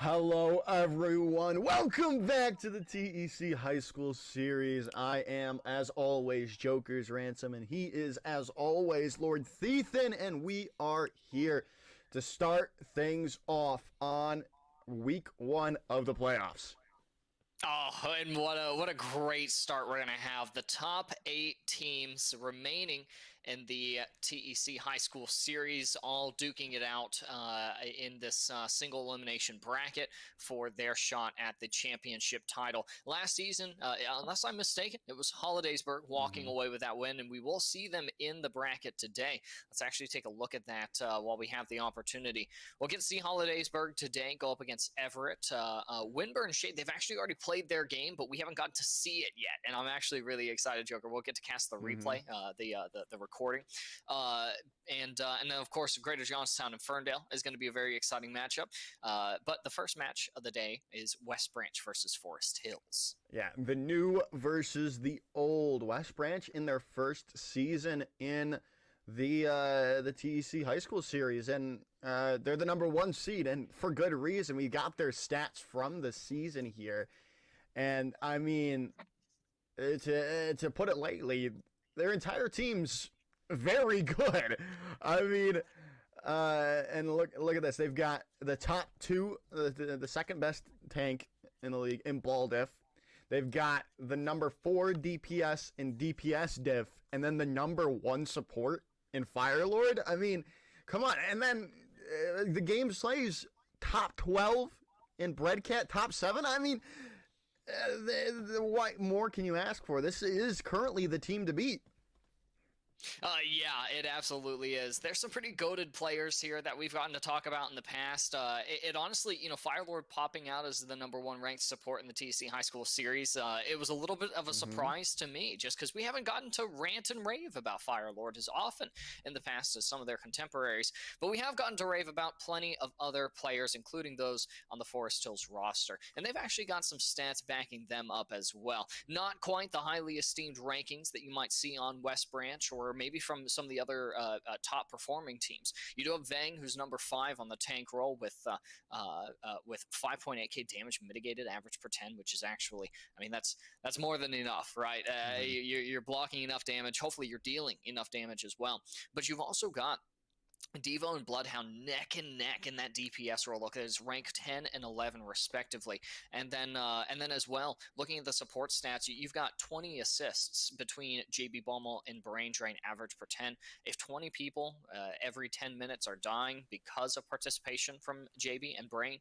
Hello, everyone. Welcome back to the TEC High School Series. I am, as always, Joker's Ransom, and he is, as always, Lord Thethan, and we are here to start things off on week one of the playoffs. Oh, and what a great start we're going to have. The top 8 teams remaining in the TEC High School Series, all duking it out in this single elimination bracket for their shot at the championship title. Last season, unless I'm mistaken, it was Hollidaysburg walking away with that win, and we will see them in the bracket today. Let's actually take a look at that while we have the opportunity. We'll get to see Hollidaysburg today go up against Everett. Winburn Shade, they've actually already played their game, but we haven't gotten to see it yet, and I'm actually really excited, Joker. We'll get to cast the replay, the recording, and then of course Greater Johnstown and Ferndale is going to be a very exciting matchup. But the first match of the day is West Branch versus Forest Hills. Yeah, the new versus the old. West Branch in their first season in the TEC High School Series, and they're the number one seed, and for good reason. We got their stats from the season here, and I mean, to put it lightly, their entire team's very good. I mean, and look at this. They've got the top two, the second best tank in the league in ball diff. They've got the number 4 DPS in DPS diff, and then the number 1 support in Firelord. I mean, come on. And then the game slays top 12 in Breadcat, top 7. I mean, what more can you ask for? This is currently the team to beat. Yeah, it absolutely is. There's some pretty goated players here that we've gotten to talk about in the past. It honestly, Firelord popping out as the number 1 ranked support in the TC High School Series, it was a little bit of a surprise to me, just because we haven't gotten to rant and rave about Firelord as often in the past as some of their contemporaries. But we have gotten to rave about plenty of other players, including those on the Forest Hills roster. And they've actually got some stats backing them up as well. Not quite the highly esteemed rankings that you might see on West Branch or maybe from some of the other top performing teams. You do have Vang, who's number 5 on the tank roll with 5.8k damage mitigated average per 10, which is actually, I mean, that's more than enough, right? You're blocking enough damage. Hopefully, you're dealing enough damage as well. But you've also got Devo and Bloodhound neck and neck in that DPS role. Look, it's rank 10 and 11 respectively. And then as well, looking at the support stats, you've got 20 assists between JB Baumel and Brain Drain average per 10. If 20 people every 10 minutes are dying because of participation from JB and Brain,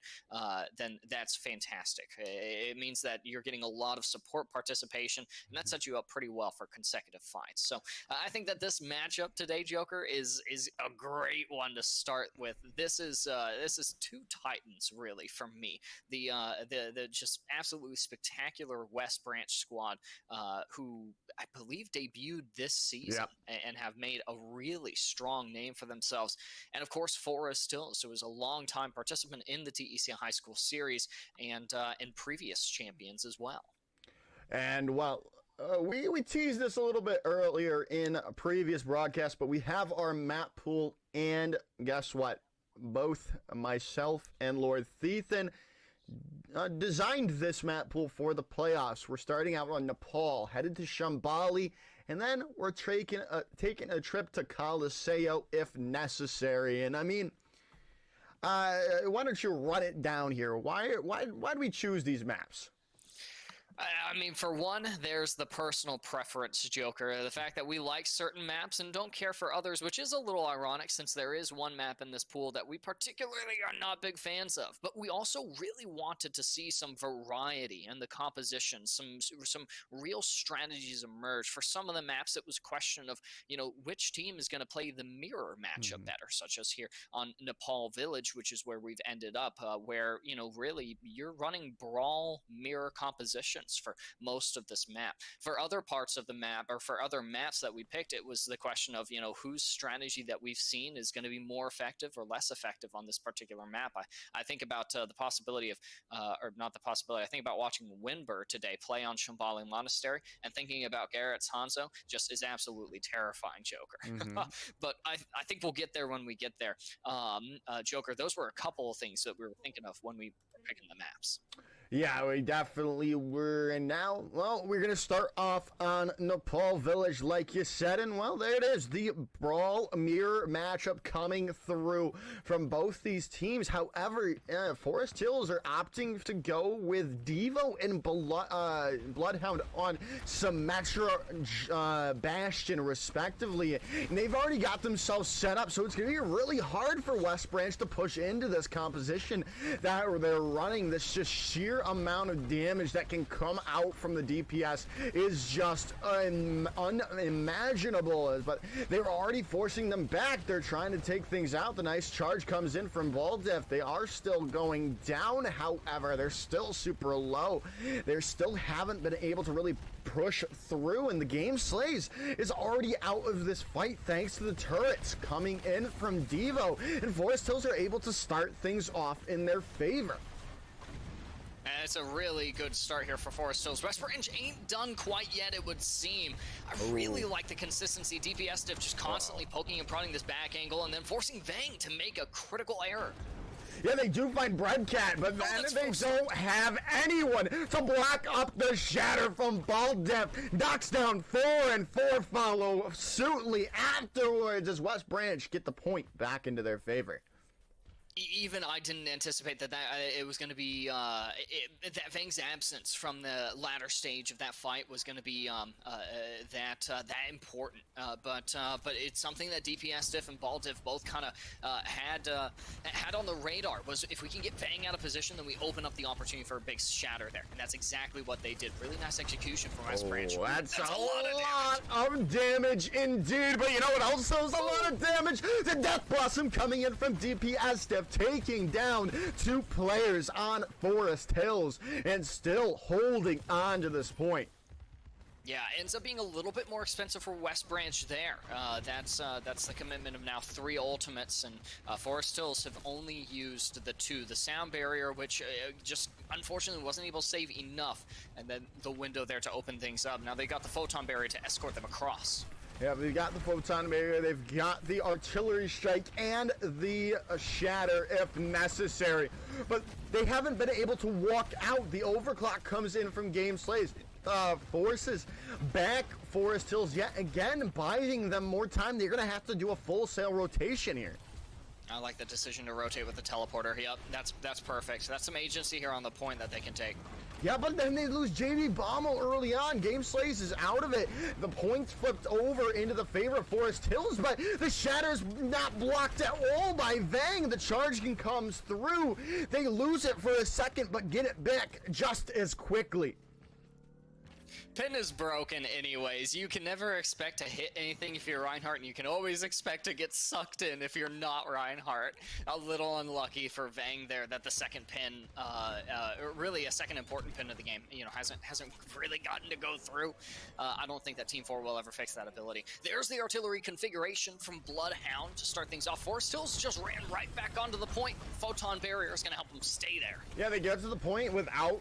then that's fantastic. It means that you're getting a lot of support participation, and that sets you up pretty well for consecutive fights. So I think that this matchup today, Joker, is a great one to start with. This is 2 titans really for me. The just absolutely spectacular West Branch squad, who I believe debuted this season and have made a really strong name for themselves. And of course, Forest Hills, who was a long-time participant in the TEC High School Series and in previous champions as well. And well, we teased this a little bit earlier in a previous broadcast, but we have our map pool, and guess what? Both myself and Lord Thethan designed this map pool for the playoffs. We're starting out on Nepal, headed to Shambali, and then we're taking a trip to Caliseo if necessary. And I mean, why don't you run it down here? Why do we choose these maps? I mean, for one, there's the personal preference, Joker. The fact that we like certain maps and don't care for others, which is a little ironic since there is one map in this pool that we particularly are not big fans of. But we also really wanted to see some variety in the composition, some real strategies emerge. For some of the maps, it was a question of, which team is going to play the mirror matchup better, such as here on Nepal Village, which is where we've ended up, where, really you're running brawl mirror composition for most of this map. For other parts of the map, or for other maps that we picked, it was the question of, whose strategy that we've seen is going to be more effective or less effective on this particular map. I think about the possibility of, or not the possibility, I think about watching Winburn today play on Shambali Monastery, and thinking about Garrett's Hanzo just is absolutely terrifying, Joker. But I think we'll get there when we get there. Joker, those were a couple of things that we were thinking of when we picking the maps. Yeah, we definitely were. And now, well, we're going to start off on Nepal Village, like you said. And, well, there it is. The Brawl mirror matchup coming through from both these teams. However, Forest Hills are opting to go with Devo and Bloodhound on Symmetra Bastion, respectively. And they've already got themselves set up, so it's going to be really hard for West Branch to push into this composition that they're running. This just sheer amount of damage that can come out from the DPS is just unimaginable. But they're already forcing them back. They're trying to take things out. The nice charge comes in from Baldiff. They are still going down, however. They're still super low. They still haven't been able to really push through, and the game Slays is already out of this fight thanks to the turrets coming in from Devo, and Forest Hills are able to start things off in their favor. And it's a really good start here for Forest Hills. West Branch ain't done quite yet, it would seem. I really like the consistency. DPS Diff just constantly poking and prodding this back angle and then forcing Vang to make a critical error. Yeah, they do find Breadcat, but then they don't have anyone to block up the shatter from Baldiff. Knocks down 4, and 4 follow suitly afterwards as West Branch get the point back into their favor. Even I didn't anticipate that it was going to be that Vang's absence from the latter stage of that fight was going to be that important. But it's something that DPS Diff and Baldiff both kind of had on the radar. Was if we can get Vang out of position, then we open up the opportunity for a big shatter there, and that's exactly what they did. Really nice execution from West Branch. That's a lot of damage indeed. But you know what else does a lot of damage? The Death Blossom coming in from DPS Diff, taking down 2 players on Forest Hills and still holding on to this point. Yeah, ends up being a little bit more expensive for West Branch there. That's the commitment of now 3 ultimates, and Forest Hills have only used the 2. The sound barrier, which just unfortunately wasn't able to save enough, and then the window there to open things up. Now they got the photon barrier to escort them across. Yeah, they've got the photon barrier, they've got the artillery strike, and the shatter if necessary. But they haven't been able to walk out. The overclock comes in from Game Slays. Forces back Forest Hills yet again, buying them more time. They're going to have to do a full sail rotation here. I like the decision to rotate with the teleporter. Yep, that's perfect. That's some agency here on the point that they can take. Yeah, but then they lose JV Bommel early on. Game Slays is out of it. The points flipped over into the favor of Forest Hills, but the Shatter's not blocked at all by Vang. The charge comes through. They lose it for a second, but get it back just as quickly. Pin is broken anyways. You can never expect to hit anything if you're Reinhardt, and you can always expect to get sucked in if you're not Reinhardt. A little unlucky for Vang there that the second pin, really a second important pin of the game, hasn't really gotten to go through. I don't think that Team 4 will ever fix that ability. There's the artillery configuration from Bloodhound to start things off. Forest Hills just ran right back onto the point. Photon barrier is going to help them stay there. Yeah, they get to the point without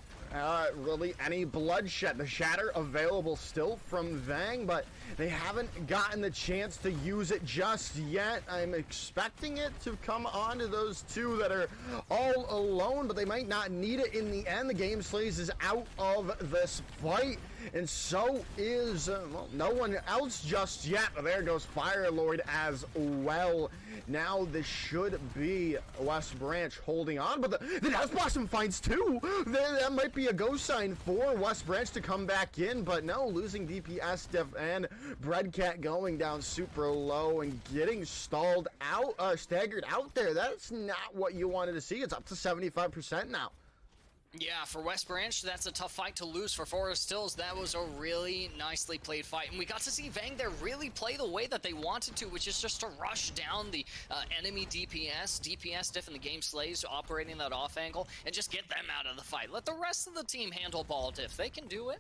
really any bloodshed. The shatter available still from Vang, but they haven't gotten the chance to use it just yet. I'm expecting it to come on to those 2 that are all alone, but they might not need it in the end. The Game Slays is out of this fight, and so is no one else just yet. There goes Firelord as well. Now this should be West Branch holding on, but the Death Blossom finds 2. That might be a go sign for West Branch to come back in, but no, losing DPS Diff and Breadcat going down super low and getting stalled out, staggered out there. That's not what you wanted to see. It's up to 75% now. Yeah, for West Branch, that's a tough fight to lose. For Forest Hills, that was a really nicely played fight. And we got to see Vang there really play the way that they wanted to, which is just to rush down the enemy DPS Diff and the Game Slays operating that off angle, and just get them out of the fight. Let the rest of the team handle Baldiff. They can do it.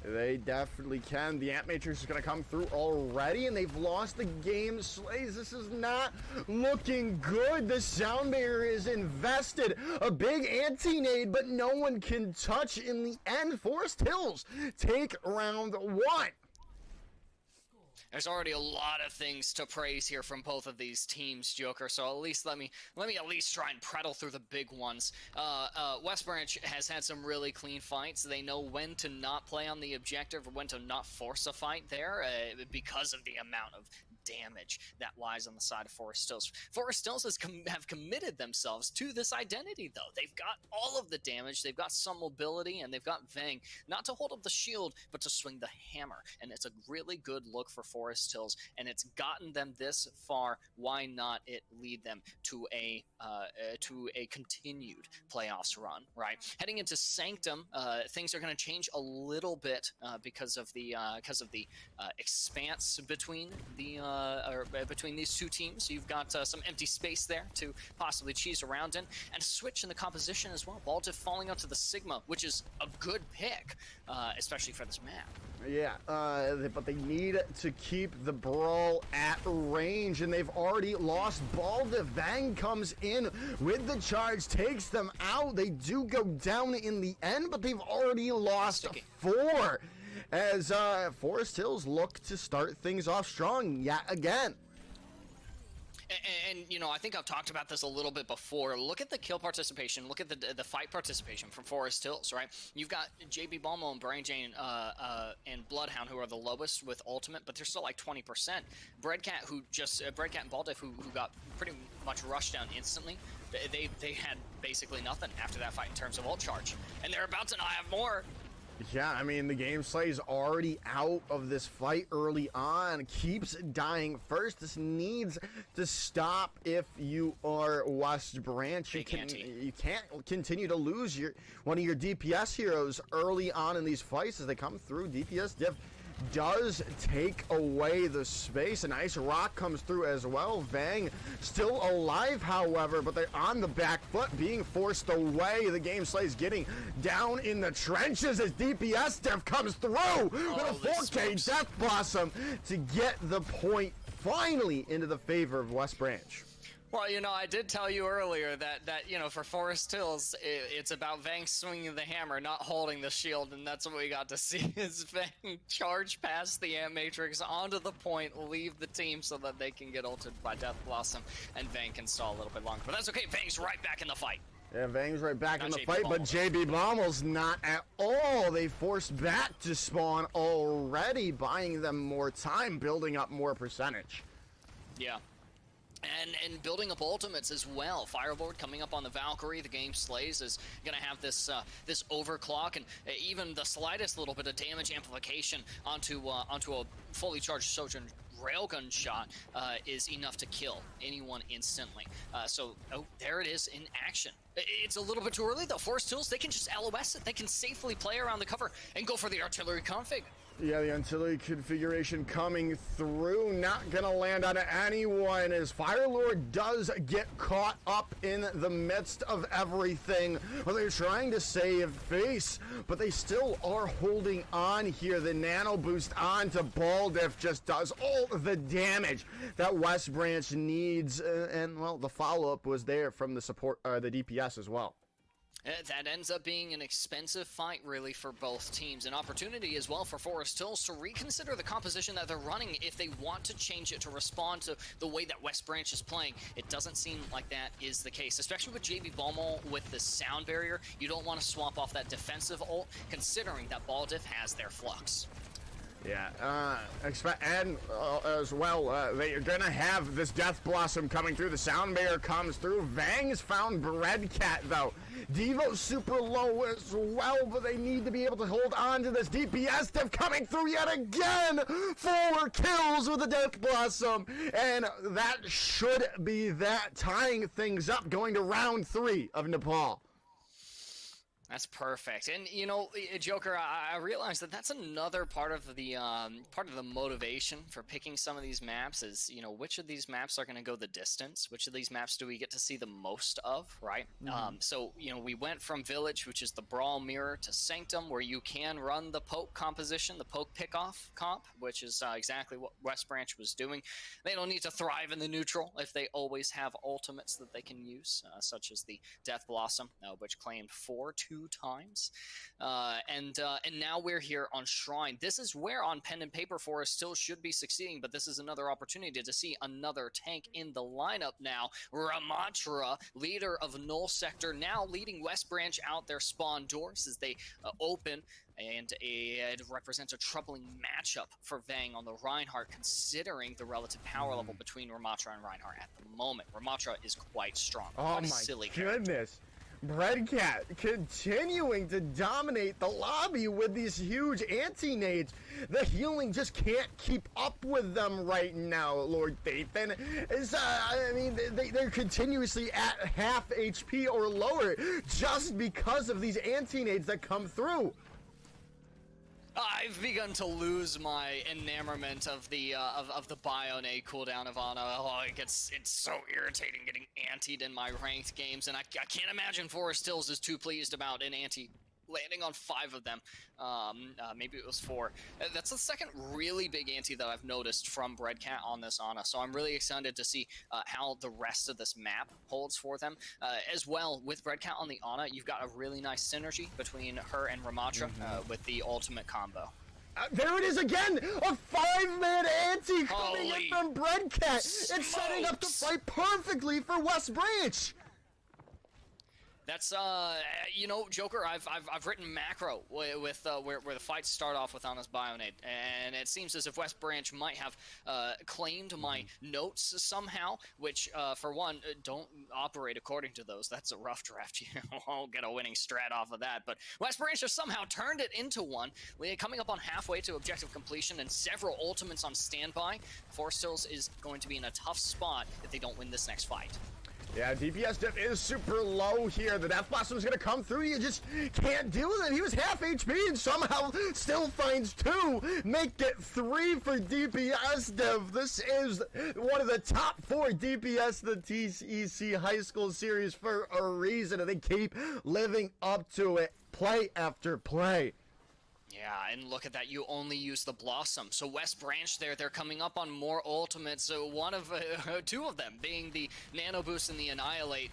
They definitely can. The Ant Matrix is going to come through already, and they've lost the Game Slays. This is not looking good. The sound barrier is invested. A big anti-nade, but no one can touch in the end. Forest Hills take round 1. There's already a lot of things to praise here from both of these teams, Joker. So at least let me at least try and prattle through the big ones. West Branch has had some really clean fights. They know when to not play on the objective or when to not force a fight there because of the amount of damage that lies on the side of Forest Hills. Forest Hills have committed themselves to this identity, though. They've got all of the damage, they've got some mobility, and they've got Vang not to hold up the shield, but to swing the hammer. And it's a really good look for Forest Hills, and it's gotten them this far. Why not it lead them to a continued playoffs run, right? Heading into Sanctum, things are going to change a little bit because of the expanse between between these two teams. You've got some empty space there to possibly cheese around in, and a switch in the composition as well. Baldiff falling onto the Sigma, which is a good pick, especially for this map. Yeah, but they need to keep the Brawl at range, and they've already lost Baldiff. Vang comes in with the charge, takes them out. They do go down in the end, but they've already lost 4 as Forest Hills look to start things off strong yet again. And you know, I think I've talked about this a little bit before. Look at the kill participation. Look at the fight participation from Forest Hills, right? You've got JB Balmo and Brain Jane and Bloodhound, who are the lowest with ultimate, but they're still like 20%. Breadcat, Breadcat and Baldiff, who got pretty much rushed down instantly. They had basically nothing after that fight in terms of ult charge, and they're about to not have more. Yeah, I mean, the game slay's already out of this fight early on. Keeps dying first. This needs to stop if you are West Branch. You can't continue to lose one of your DPS heroes early on in these fights as they come through. DPS diff does take away the space. An Ice Rock comes through as well. Vang still alive, however, but they're on the back foot, being forced away. The game slay's getting down in the trenches as DPS Def comes through with a 4K Death Blossom to get the point finally into the favor of West Branch. Well, you know, I did tell you earlier that you know, for Forest Hills, it's about Vang swinging the hammer, not holding the shield, and that's what we got to see is Vang charge past the Ant Matrix onto the point, leave the team so that they can get ulted by Death Blossom, and Vang can stall a little bit longer. But that's okay, Vang's right back in the fight. Yeah, Vang's right back in the fight, but JB Bommel's not at all. They forced back to spawn already, buying them more time, building up more percentage. Yeah. And building up ultimates as well. Fireboard coming up on the Valkyrie. The game slays is going to have this this overclock, and even the slightest little bit of damage amplification onto a fully charged Sojourn railgun shot is enough to kill anyone instantly. So there it is in action. It's a little bit too early though. Forest Hills, they can just LOS it. They can safely play around the cover and go for the artillery config. Yeah, the artillery configuration coming through, not gonna land on anyone as Firelord does get caught up in the midst of everything. Well, they're trying to save face, but they still are holding on here. The nano boost onto Baldiff just does all the damage that West Branch needs, and well, the follow-up was there from the support, the DPS as well. That ends up being an expensive fight, really, for both teams. An opportunity as well for Forest Hills to reconsider the composition that they're running if they want to change it to respond to the way that West Branch is playing. It doesn't seem like that is the case, especially with JB Balmo with the sound barrier. You don't want to swap off that defensive ult, considering that Baldiff has their flux. Yeah, and as well, they're gonna have this Death Blossom coming through. The Sound Barrier comes through. Vang's found Breadcat, though. Devo's super low as well, but they need to be able to hold on to this. DPS Dev coming through yet again. 4 kills with the Death Blossom, and that should be that, tying things up, going to round 3 of Nepal. That's perfect. And you know, Joker, I realized that that's another part of the motivation for picking some of these maps is, you know, which of these maps are going to go the distance? Which of these maps do we get to see the most of, right? So, you know, we went from Village, which is the Brawl mirror, to Sanctum, where you can run the poke composition, the poke pickoff comp, which is exactly what West Branch was doing. They don't need to thrive in the neutral if they always have ultimates that they can use, such as the Death Blossom, which claimed 4 to 2 times. And now we're here on Shrine. This is where on pen and paper Forest still should be succeeding, but this is another opportunity to see another tank in the lineup now. Ramattra, leader of Null Sector, now leading West Branch out their spawn doors as they open, and it represents a troubling matchup for Vang on the Reinhardt, considering the relative power level between Ramattra and Reinhardt at the moment. Ramattra is quite strong. Oh What a my silly character. goodness. Breadcat continuing to dominate the lobby with these huge anti-nades. The healing just can't keep up with them right now, Lord Dathan. I mean, they're continuously at half HP or lower just because of these anti-nades that come through. I've begun to lose my enamorment of the Bionade cooldown of Ana. Oh, it's so irritating getting antied in my ranked games, and I can't imagine Forest Hills is too pleased about an anti landing on 5 of them. Maybe it was 4. That's the second really big anti that I've noticed from Breadcat on this Ana, so I'm really excited to see how the rest of this map holds for them. As well, with Breadcat on the Ana, you've got a really nice synergy between her and Ramattra with the ultimate combo. There it is again! A 5-man anti coming Holy in from Breadcat! It's setting up to smokes! fight perfectly for West Branch! That's you know, Joker. I've written macro with where the fights start off with Ana's Bionade, and it seems as if West Branch might have claimed my notes somehow. Which, for one, don't operate according to those. That's a rough draft. You won't get a winning strat off of that. But West Branch has somehow turned it into one. We're coming up on halfway to objective completion, and several ultimates on standby. Forest Hills is going to be in a tough spot if they don't win this next fight. Yeah, DPS diff is super low here. The Death Blossom's gonna come through. You just can't deal with it. He was half HP and somehow still finds 2. Make it 3 for DPS diff. This is one of the top 4 DPS the TEC High School Series for a reason, and they keep living up to it play after play. Yeah, and look at that. You only use the Blossom. So West Branch there, they're coming up on more ultimates. So one of 2 of them being the Nano Boost and the Annihilate,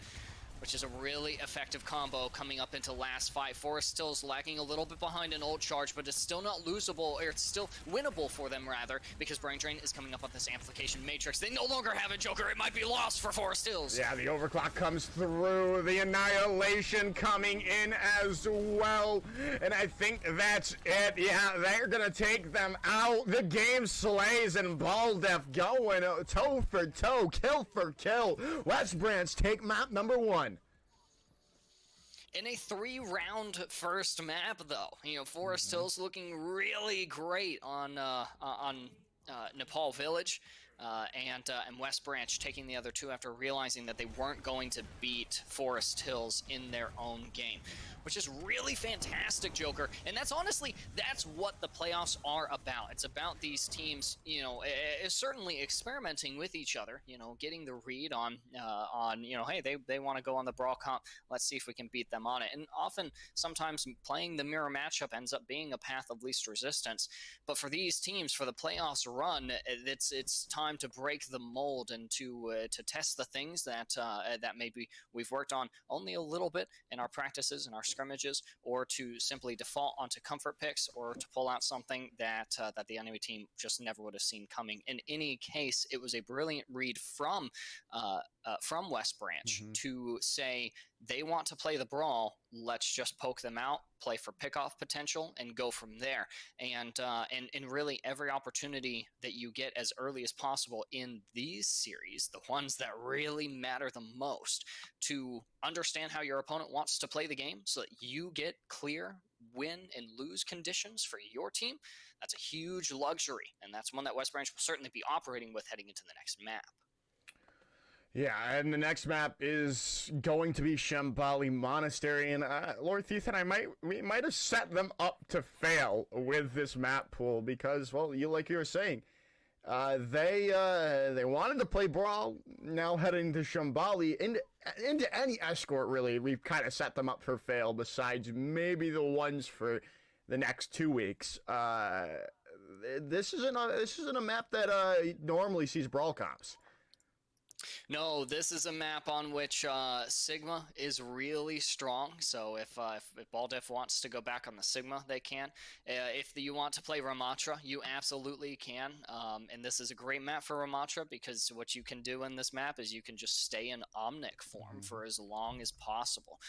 which is a really effective combo coming up into last fight. Forest Hills lagging a little bit behind an ult charge, but it's still not losable, or it's still winnable for them, rather, because Brain Drain is coming up on this Amplification Matrix. They no longer have a Joker. It might be lost for Forest Hills. Yeah, the overclock comes through. The Annihilation coming in as well. And I think that's it. Yeah, they're going to take them out. The game slays, and Baldev going toe for toe, kill for kill. West Branch take map number 1. In a 3-round first map, though, you know, Forest Hills looking really great on Nepal Village, and West Branch taking the other 2 after realizing that they weren't going to beat Forest Hills in their own game, which is really fantastic, Joker. And that's what the playoffs are about. It's about these teams, you know, certainly experimenting with each other, you know, getting the read on you know, hey, they want to go on the Brawl Comp. Let's see if we can beat them on it. And sometimes playing the mirror matchup ends up being a path of least resistance. But for these teams, for the playoffs run, it's time to break the mold and to test the things that maybe we've worked on only a little bit in our practices and our scrimmages, or to simply default onto comfort picks, or to pull out something that the enemy team just never would have seen coming. In any case, it was a brilliant read from West Branch to say they want to play the brawl. Let's just poke them out, play for pickoff potential, and go from there. And really every opportunity that you get as early as possible in these series, the ones that really matter the most, to understand how your opponent wants to play the game so that you get clear win and lose conditions for your team. That's a huge luxury, and that's one that West Branch will certainly be operating with heading into the next map. Yeah, and the next map is going to be Shambali Monastery, and Lord Ethan, we might have set them up to fail with this map pool because, well, like you were saying, they wanted to play Brawl. Now heading to Shambali, into any escort, really, we've kind of set them up for fail. Besides maybe the ones for the next 2 weeks. This isn't a map that normally sees Brawl comps. No, this is a map on which Sigma is really strong. So if Baldiff wants to go back on the Sigma, they can. You want to play Ramatra, you absolutely can. And this is a great map for Ramatra because what you can do in this map is you can just stay in Omnic form for as long as possible,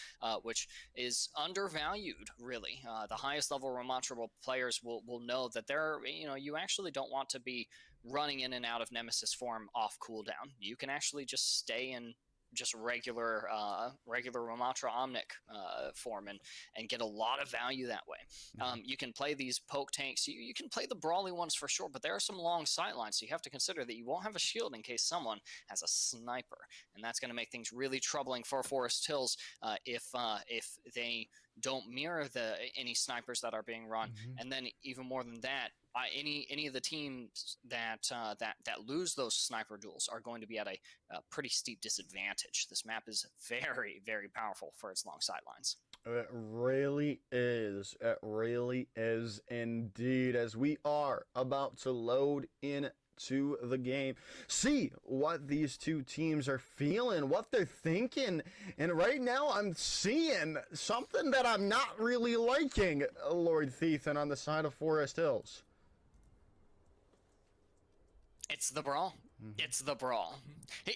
which is undervalued, really. The highest level Ramatra players will know that you actually don't want to be running in and out of Nemesis form off cooldown. You can actually just stay in just regular Ramatra Omnic form and get a lot of value that way. You can play these poke tanks. You can play the brawly ones for sure, but there are some long sightlines, so you have to consider that you won't have a shield in case someone has a sniper, and that's going to make things really troubling for Forest Hills if they don't mirror any snipers that are being run, and then even more than that, any of the teams that lose those sniper duels are going to be at a pretty steep disadvantage. This map is very, very powerful for its long sidelines. It really is. It really is indeed. As we are about to load in to the game, see what these two teams are feeling, what they're thinking, and right now I'm seeing something that I'm not really liking, Lord Thethan, on the side of Forest Hills. It's the brawl. It's the brawl. I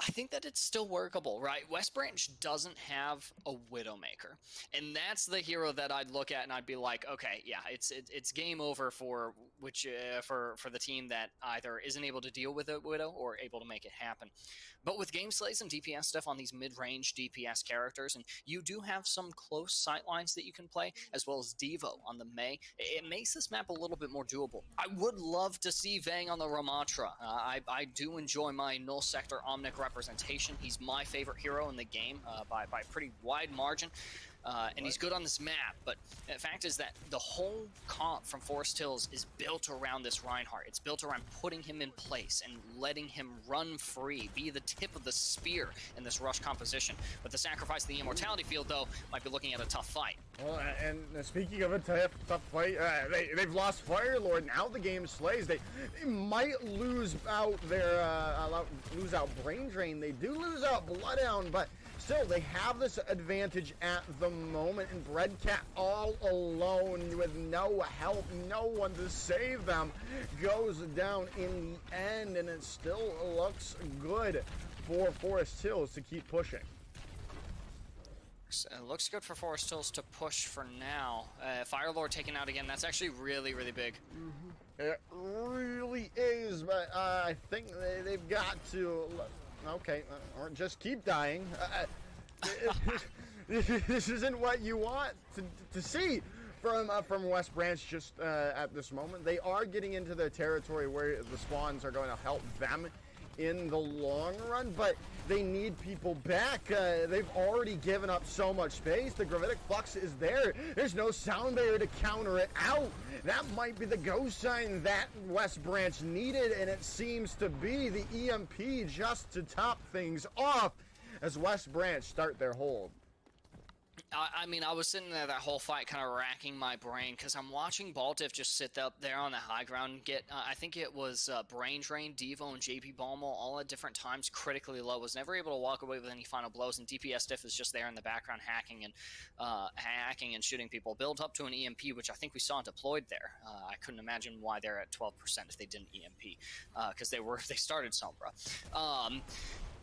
think that it's still workable, right? West Branch doesn't have a Widowmaker, and that's the hero that I'd look at and I'd be like, okay, yeah, it's game over for the team that either isn't able to deal with a Widow or able to make it happen. But with game slays and DPS stuff on these mid-range DPS characters, and you do have some close sightlines that you can play, as well as Devo on the Mei, it makes this map a little bit more doable. I would love to see Vang on the Ramatra. I do enjoy my Null Sector Omnic representation. He's my favorite hero in the game by a pretty wide margin. And he's good on this map, but the fact is that the whole comp from Forest Hills is built around this Reinhardt. It's built around putting him in place and letting him run free, be the tip of the spear in this rush composition. But the sacrifice of the Immortality field, though, might be looking at a tough fight. Well, and speaking of a tough fight, they've lost Firelord. Now the game slays. They might lose out lose out Brain Drain. They do lose out Bloodhound, but still, they have this advantage at the moment, and Breadcat all alone with no help, no one to save them, goes down in the end, and it still looks good for Forest Hills to keep pushing. It looks good for Forest Hills to push for now. Firelord taken out again, that's actually really, really big. It really is, but I think they've got to... Okay, or just keep dying. This isn't what you want to see from West Branch just at this moment. They are getting into their territory where the spawns are going to help them in the long run, but they need people back. They've already given up so much space. The Gravitic Flux is there. There's no sound barrier to counter it out. That might be the go sign that West Branch needed, and it seems to be the EMP just to top things off as West Branch start their hold. I mean, I was sitting there that whole fight kind of racking my brain because I'm watching Baldiff just sit up there on the high ground and get, I think it was Brain Drain, Devo, and JP Balmo all at different times critically low. Was never able to walk away with any final blows, and DPS Diff is just there in the background hacking and shooting people. Build up to an EMP, which I think we saw deployed there. I couldn't imagine why they're at 12% if they didn't EMP because they started Sombra.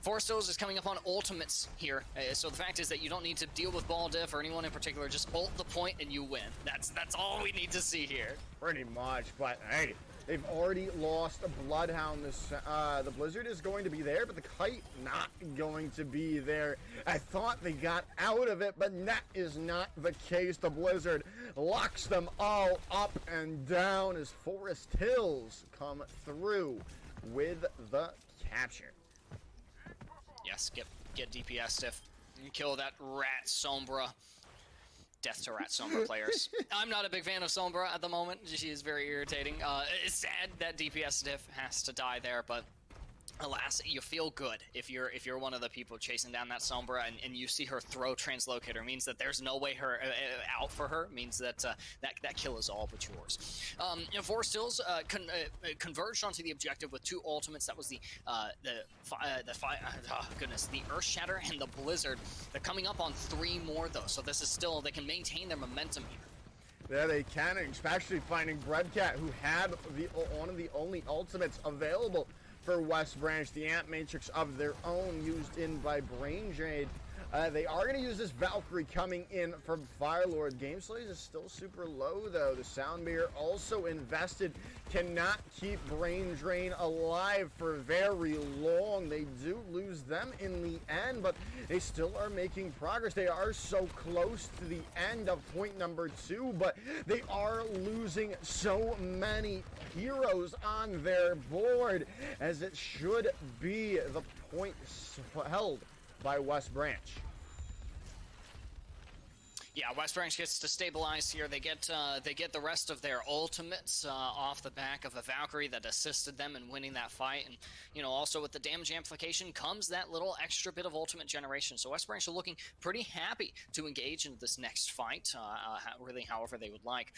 Forest Hills is coming up on ultimates here, so the fact is that you don't need to deal with Baldiff or anyone in particular, just ult the point and you win. That's all we need to see here. Pretty much, but hey, they've already lost a Bloodhound. The Blizzard is going to be there, but the Kite not going to be there. I thought they got out of it, but that is not the case. The Blizzard locks them all up and down as Forest Hills come through with the capture. Yes, get DPS Diff. Kill that Rat Sombra. Death to Rat Sombra players. I'm not a big fan of Sombra at the moment. She is very irritating. It's sad that DPS Diff has to die there, but alas, you feel good if you're one of the people chasing down that Sombra and you see her throw Translocator. Means that there's no way her out for her. Means that that kill is all but yours. Forest Hills converged onto the objective with 2 ultimates. That was the Earth Shatter and the Blizzard. They're coming up on 3 more though, so this is still, they can maintain their momentum here. Yeah, they can, especially finding Breadcat, who had one of the only ultimates available for West Branch, the Ant Matrix of their own, used in by Brain Jade. They are going to use this Valkyrie coming in from Firelord. Game Slays is still super low, though. The Soundbeer also invested, cannot keep Brain Drain alive for very long. They do lose them in the end, but they still are making progress. They are so close to the end of point number 2, but they are losing so many heroes on their board, as it should be the point held by West Branch. Yeah, West Branch gets to stabilize here. They get the rest of their ultimates off the back of a Valkyrie that assisted them in winning that fight, and also with the damage amplification comes that little extra bit of ultimate generation. So West Branch are looking pretty happy to engage in this next fight, really however they would like.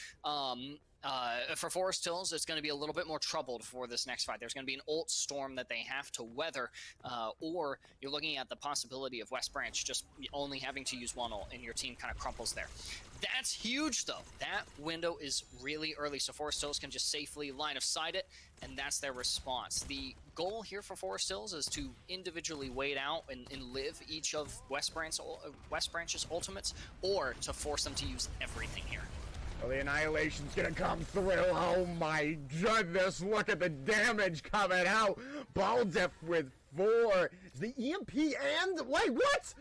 For Forest Hills, it's going to be a little bit more troubled for this next fight. There's going to be an ult storm that they have to weather, or you're looking at the possibility of West Branch just only having to use 1 ult and your team kind of crumples there. That's huge, though. That window is really early, so Forest Hills can just safely line of sight it, and that's their response. The goal here for Forest Hills is to individually wait out and live each of West Branch's ultimates, or to force them to use everything here. Well, the Annihilation's gonna come through. Oh my goodness, look at the damage coming out. Baldiff with 4. The EMP and... Wait, what?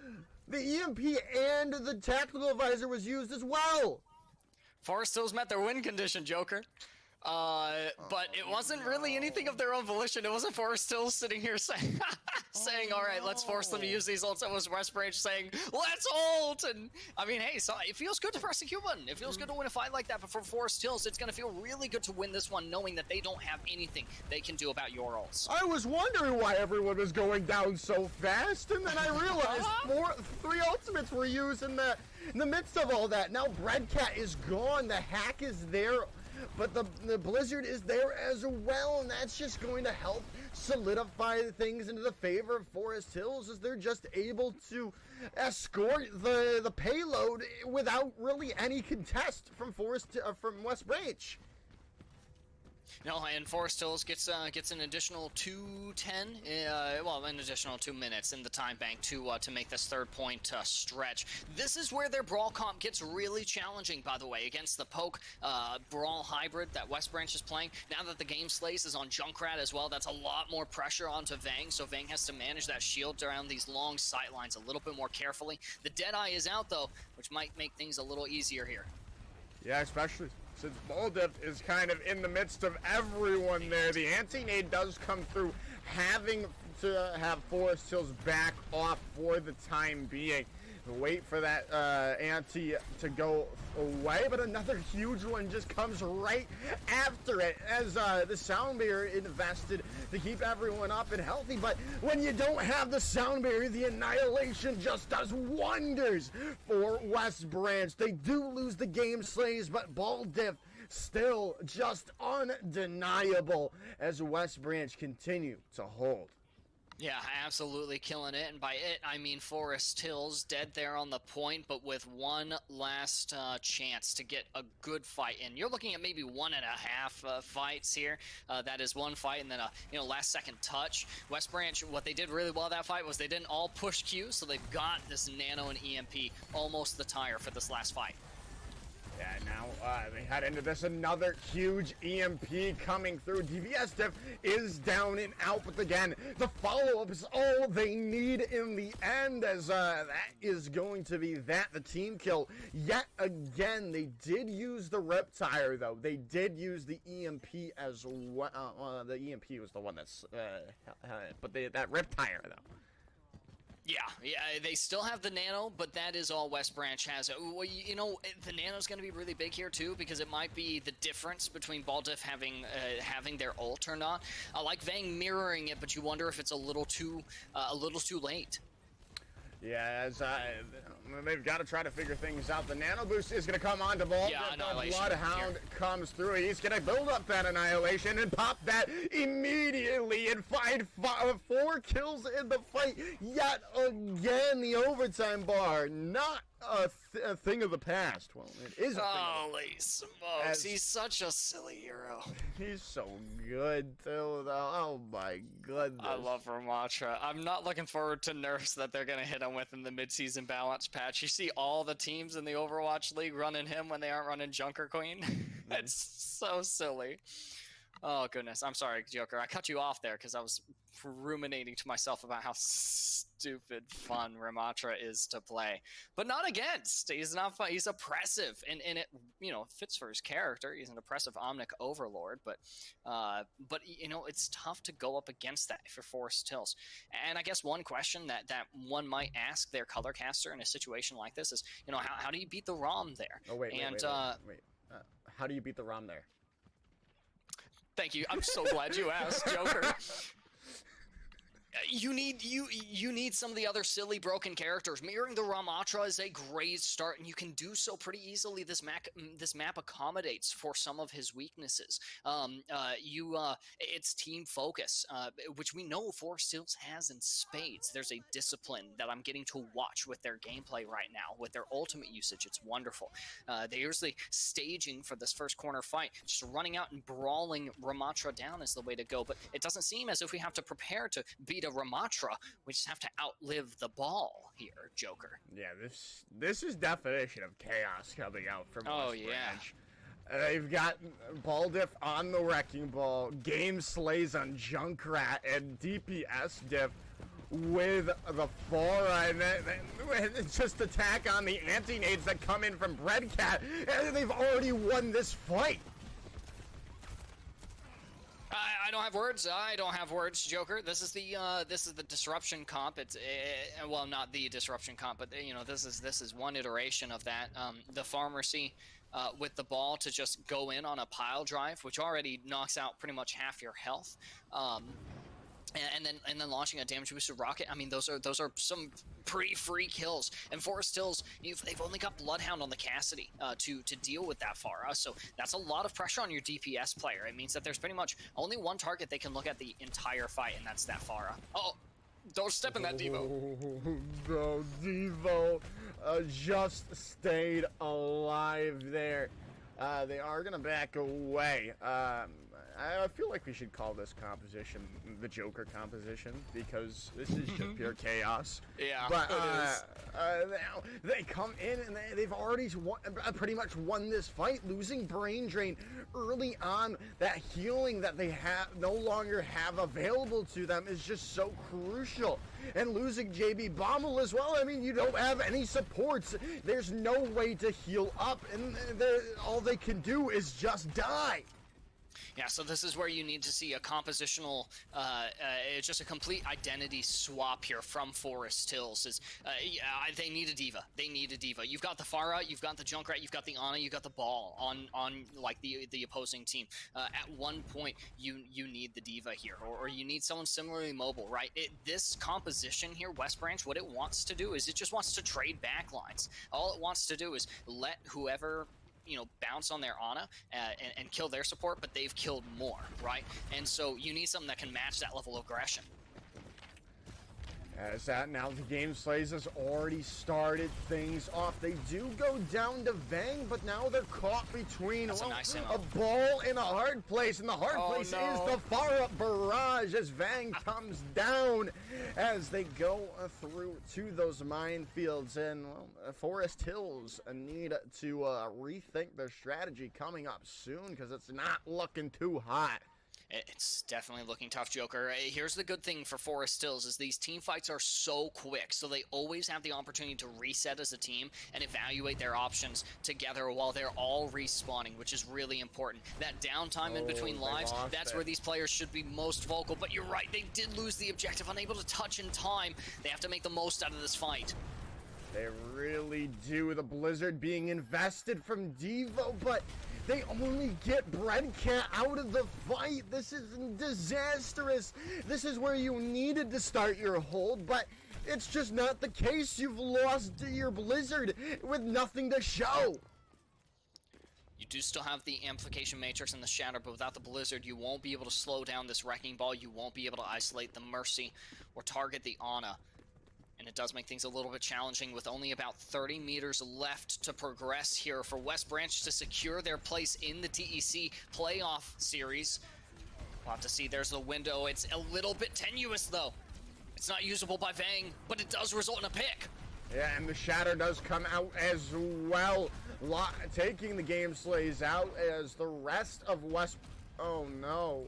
The EMP and the Tactical Advisor was used as well. Forest Hills met their win condition, Joker. But it wasn't really anything of their own volition. It wasn't Forest Hills sitting here saying, all right, let's force them to use these ults. It was West Branch saying, let's ult! And, I mean, hey, so it feels good to press the Q button. It feels good to win a fight like that, but for Forest Hills, it's going to feel really good to win this one, knowing that they don't have anything they can do about your ults. I was wondering why everyone was going down so fast, and then I realized 3 ultimates were used in the midst of all that. Now Breadcat is gone, the hack is there, but the Blizzard is there as well, and that's just going to help solidify things into the favor of Forest Hills, as they're just able to escort the payload without really any contest from from West Branch. No, and Forest Hills gets an additional 2:10, an additional 2 minutes in the time bank to make this 3rd point stretch. This is where their brawl comp gets really challenging, by the way, against the poke brawl hybrid that West Branch is playing. Now that the game Slays is on Junkrat as well, that's a lot more pressure onto Vang, so Vang has to manage that shield around these long sight lines a little bit more carefully. The Deadeye is out, though, which might make things a little easier here. Yeah, especially since Baldiff is kind of in the midst of everyone there. The anti-nade does come through, having to have Forest Hills back off for the time being. Wait for that anti to go away, but another huge one just comes right after it, as the Soundbear invested to keep everyone up and healthy. But when you don't have the Soundbear, the Annihilation just does wonders for West Branch. They do lose the game Slays, but Baldiff still just undeniable as West Branch continue to hold. Yeah, absolutely killing it, and by it, I mean Forest Hills dead there on the point, but with one last chance to get a good fight in. You're looking at maybe 1.5 fights here. That is one fight, and then a last second touch. West Branch, what they did really well that fight was they didn't all push Q, so they've got this Nano and EMP almost the tire for this last fight. Yeah, now they head into this, another huge EMP coming through. DVS Div is down and out, but again, the follow-up is all they need in the end, as that is going to be the team kill. Yet again, they did use the Riptire, though. They did use the EMP as well. The EMP was the one that's, but that Riptire, though. Yeah, they still have the Nano, but that is all West Branch has. Well, you know, the Nano's going to be really big here too, because it might be the difference between Baldiff having their ult or not. I like Vang mirroring it, but you wonder if it's a little too late. Yeah, they've got to try to figure things out. The Nano Boost is going to come onto Baldiff. Yeah, The Annihilation Bloodhound here. comes through. He's going to build up that Annihilation and pop that immediately and find 4 kills in the fight. Yet again, the overtime bar, not a thing of the past. Well, it is a thing of Holy smokes, he's such a silly hero. He's so good, too, though. Oh, my goodness. I love Ramattra. I'm not looking forward to nerfs that they're going to hit him with in the midseason balance patch. You see all the teams in the Overwatch League running him when they aren't running Junker Queen. It's so silly. Oh, goodness. I'm sorry, Joker. I cut you off there because I was ruminating to myself about how stupid fun Ramattra is to play. But not against. He's not fun. He's oppressive. And it, you know, fits for his character. He's an oppressive Omnic Overlord. But you know, it's tough to go up against that if you're Forest Hills. And I guess one question that one might ask their color caster in a situation like this is, you know, how do you beat the ROM there? Oh, wait. How do you beat the ROM there? Thank you. I'm so glad you asked, Joker. You need some of the other silly broken characters. Mirroring the Ramattra is a great start, and you can do so pretty easily. This map accommodates for some of his weaknesses. It's team focus, which we know Forest Hills has in spades. There's a discipline that I'm getting to watch with their gameplay right now, with their ultimate usage. It's wonderful. They're usually staging for this first corner fight. Just running out and brawling Ramattra down is the way to go, but it doesn't seem as if we have to prepare to beat a Ramattra. We just have to outlive the ball here, Joker. Yeah, this is definition of chaos coming out from West Branch. They've got Baldiff on the Wrecking Ball, Game Slays on Junkrat, and DPS Diff with the Pharah, and just attack on the anti-nades that come in from Breadcat, and they've already won this fight. I don't have words. I don't have words, Joker. This is the disruption comp. It's well, not the disruption comp, but you know, this is one iteration of that. The Pharmercy with the ball to just go in on a pile drive, which already knocks out pretty much half your health. And then launching a damage boosted rocket. I mean, those are some pretty free kills. And Forest Hills, they've only got Bloodhound on the Cassidy to deal with that Pharah. So that's a lot of pressure on your DPS player. It means that there's pretty much only one target they can look at the entire fight, and that's that Pharah. Oh, don't step in that Devo. No, Devo just stayed alive there. They are gonna back away. I feel like we should call this composition the Joker composition, because this is just pure chaos. Yeah, but it is. now they come in and they've already pretty much won this fight, losing Brain Drain early on. That healing that they no longer have available to them is just so crucial. And losing JB Bommel as well. I mean, you don't have any supports. There's no way to heal up, and all they can do is just die. Yeah, so this is where you need to see a compositional, just a complete identity swap here from Forest Hills. They need a diva. They need a diva. You've got the Pharah, you've got the Junkrat, you've got the Ana, you've got the ball on like the opposing team. At one point, you need the diva here, or you need someone similarly mobile, right? This composition here, West Branch, what it wants to do is it just wants to trade backlines. All it wants to do is let whoever bounce on their Ana and kill their support, but they've killed more, right? And so you need something that can match that level of aggression. As that now the Game Slays has already started things off. They do go down to Vang, but now they're caught between a ball in a hard place, and the hard place is the Pharah barrage as Vang comes down as they go through to those minefields. And Forest Hills need to rethink their strategy coming up soon, because it's not looking too hot. It's definitely looking tough, Joker. Here's the good thing for Forest Hills is these team fights are so quick, so they always have the opportunity to reset as a team and evaluate their options together while they're all respawning, which is really important. That downtime in between lives, that's where these players should be most vocal, but you're right, they did lose the objective, unable to touch in time. They have to make the most out of this fight. They really do. The Blizzard being invested from Devo, but they only get Breadcat out of the fight. This is disastrous. This is where you needed to start your hold, but it's just not the case. You've lost your Blizzard with nothing to show. You do still have the Amplification Matrix and the Shatter, but without the Blizzard, you won't be able to slow down this Wrecking Ball. You won't be able to isolate the Mercy or target the Ana. And it does make things a little bit challenging with only about 30 meters left to progress here for West Branch to secure their place in the TEC playoff series. We'll have to see. There's the window. It's a little bit tenuous, though. It's not usable by Vang, but it does result in a pick. Yeah, and the Shatter does come out as well, taking the Game Slays out as the rest of West... Oh, no.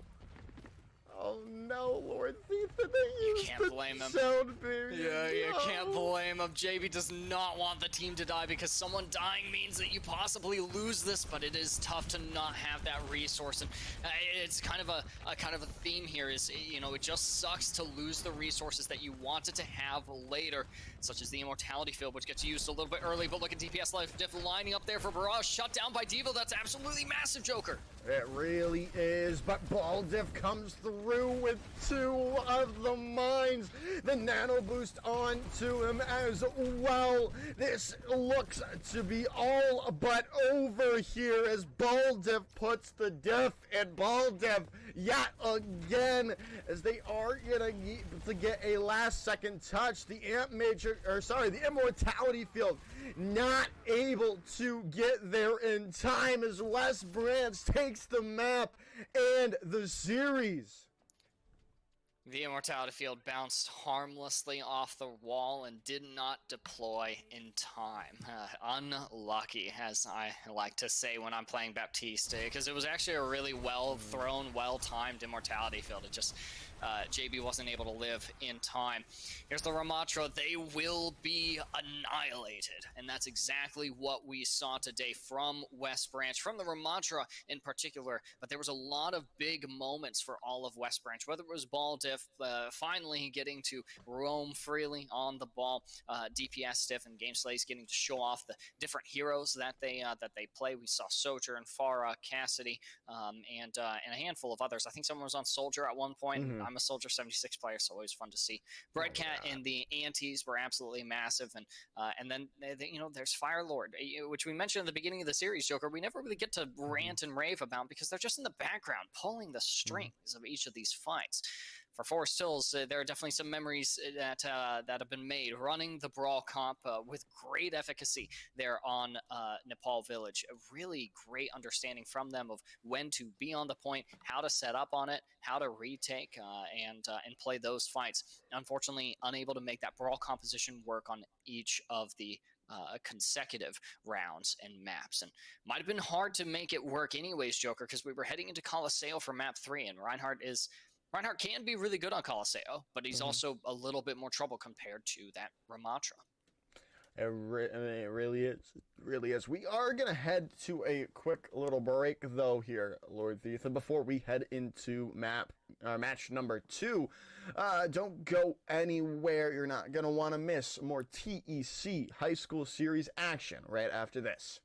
Oh no, Lord Thief, they used can't blame him. sound barrier. Yeah, you can't blame him. JB does not want the team to die because someone dying means that you possibly lose this, but it is tough to not have that resource. And it's kind of a theme here is, you know, it just sucks to lose the resources that you wanted to have later, such as the Immortality Field, which gets used a little bit early. But look at DPS Life Diff lining up there for Barrage, shut down by Devo. That's absolutely massive, Joker. It really is, but Baldiff comes through with 2 of the mines. The nano boost onto him as well. This looks to be all but over here as Baldiff puts the diff in Baldiff yet again as they are gonna to get a last second touch. The the Immortality Field not able to get there in time as West Branch takes the map and the series. The Immortality Field bounced harmlessly off the wall and did not deploy in time. Unlucky, as I like to say when I'm playing Baptiste, because it was actually a really well-thrown, well-timed Immortality Field. It just... JB wasn't able to live in time. Here's the Ramattra. They will be annihilated. And that's exactly what we saw today from West Branch, from the Ramattra in particular. But there was a lot of big moments for all of West Branch, whether it was Baldiff finally getting to roam freely on the ball, DPS Diff and Game Slays getting to show off the different heroes that they play. We saw Soldier and Pharah, Cassidy, and a handful of others. I think someone was on Soldier at one point. Mm-hmm. I'm a Soldier 76 player, so always fun to see. Breadcat and the Antis were absolutely massive, and then you know there's Firelord, which we mentioned at the beginning of the series, Joker. We never really get to rant and rave about because they're just in the background pulling the strings of each of these fights. For Forest Hills, there are definitely some memories that have been made running the Brawl comp with great efficacy there on Nepal Village. A really great understanding from them of when to be on the point, how to set up on it, how to retake, and play those fights. Unfortunately, unable to make that Brawl composition work on each of the consecutive rounds and maps, and might have been hard to make it work anyways, Joker, because we were heading into Colosseo for map 3, and Reinhardt can be really good on Colosseo, but he's also a little bit more trouble compared to that Ramattra. It really is. It really is. We are going to head to a quick little break, though, here, Lord Thief. And before we head into match number 2, don't go anywhere. You're not going to want to miss more TEC High School Series action right after this.